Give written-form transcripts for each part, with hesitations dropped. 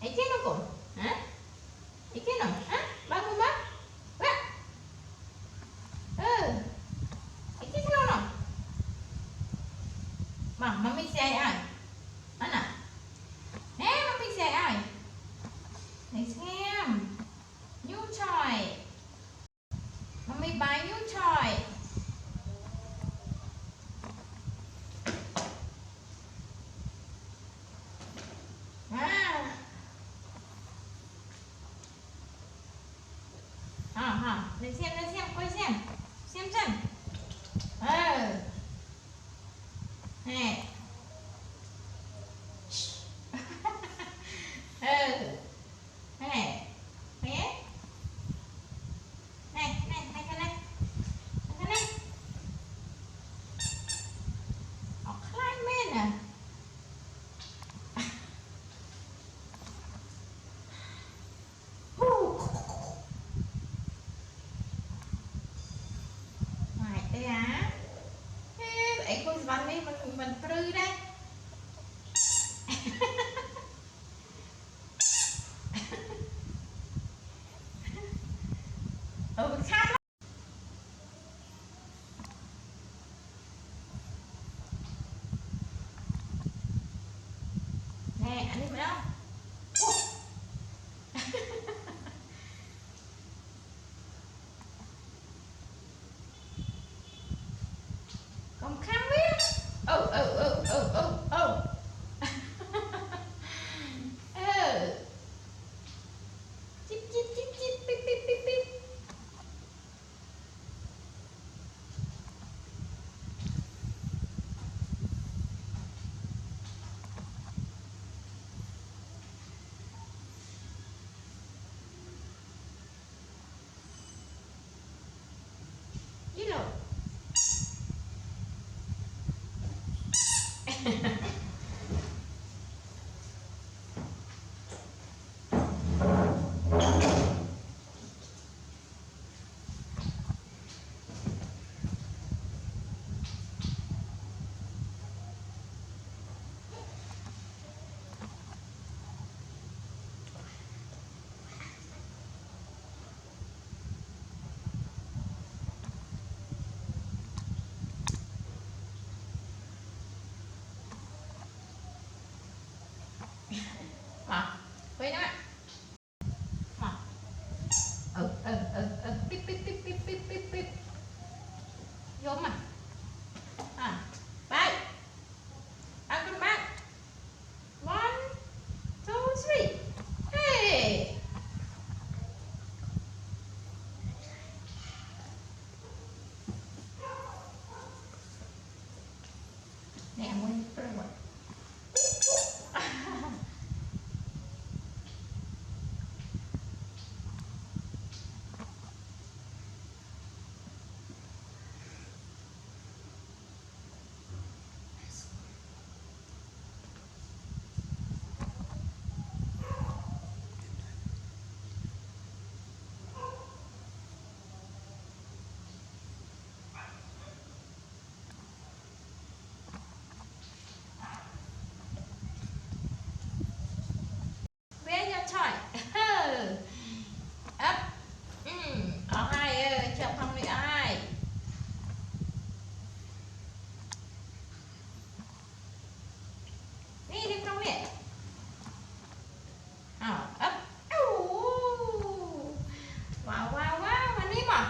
ấy chết nó cũng hả ấy chết nào hả ba mươi ba ấy chết nó nào mà mami xe ai mana nè mami xe ai này xem new toy mami buy new toy lên xem coi xem nè nè nè này cái này ở khai men à ngoài đây á ấy con văn đi mình prư đây khác lắm nè anh đi mà đâu không khám biết chip pip chứ đâu mà quên đó mà pip pip vô mà bye I'll come back 1 2 3 hey nè muốn rồi where your toy up ở hai chồng không đi ai đi trong miệng up wow anh đi mà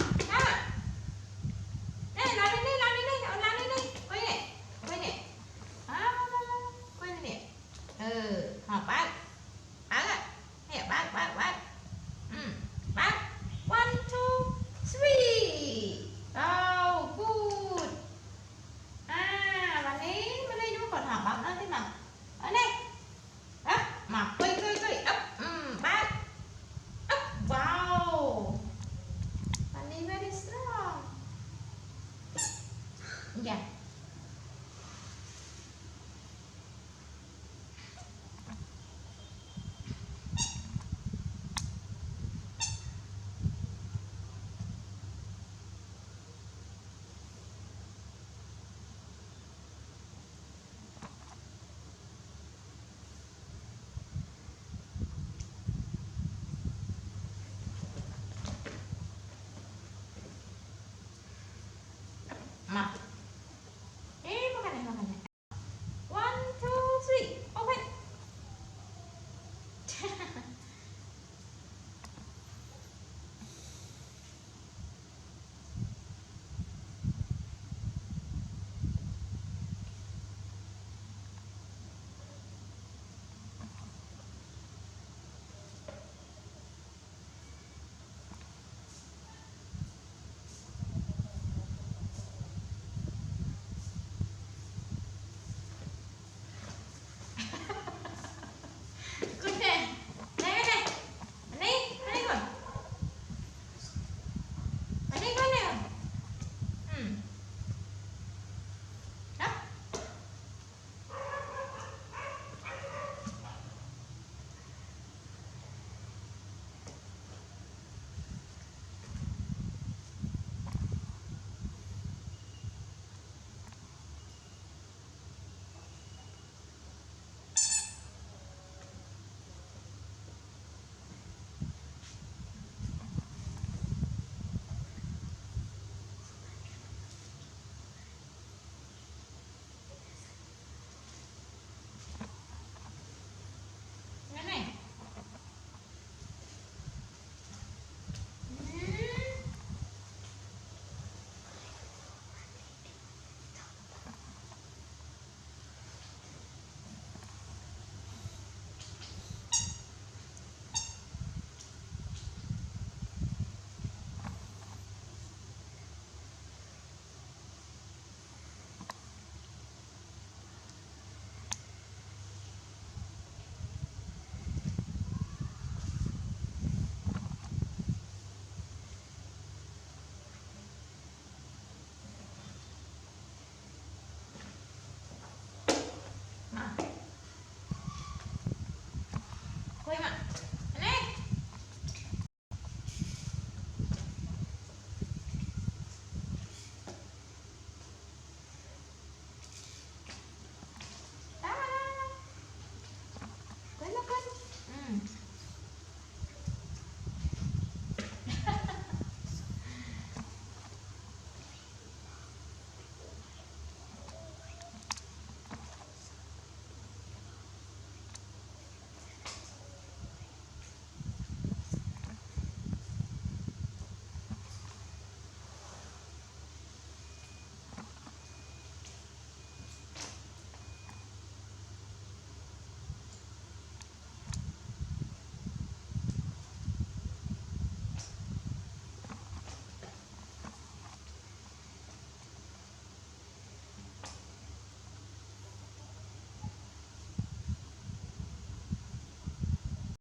đây làm đi quay nè quay nè quay nè học bác